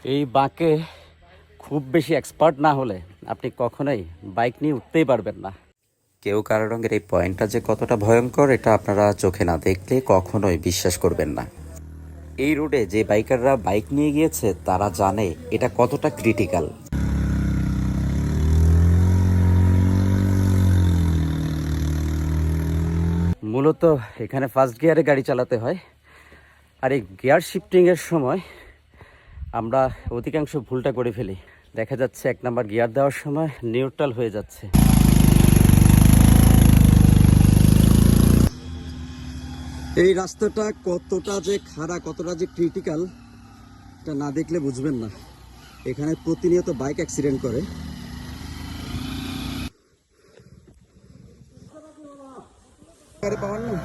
এই বাঁকে খুব বেশি এক্সপার্ট না হলে আপনি কখনোই বাইক নিয়ে উঠতেই পারবেন না। কেউ কারো রঙের এই পয়েন্টটা যে কতটা ভয়ঙ্কর এটা আপনারা চোখে না দেখলে কখনোই বিশ্বাস করবেন না। এই রোডে যে বাইকাররা বাইক নিয়ে গিয়েছে তারা জানে এটা কতটা ক্রিটিক্যাল। মূলত এখানে ফার্স্ট গিয়ারে গাড়ি চালাতে হয়, আর এই গিয়ার শিফটিংয়ের সময় আমরা অধিকাংশ ভুলটা করে ফেলি। দেখা যাচ্ছে 1 নাম্বার গিয়ার দেওয়ার সময় নিউট্রাল হয়ে যাচ্ছে। এই রাস্তাটা কতটা যে খাড়া, কতটা যে ক্রিটিক্যাল এটা না দেখলে বুঝবেন না। এখানে প্রতিনিয়ত বাইক অ্যাক্সিডেন্ট করে। গাড়ি পাওয়ার না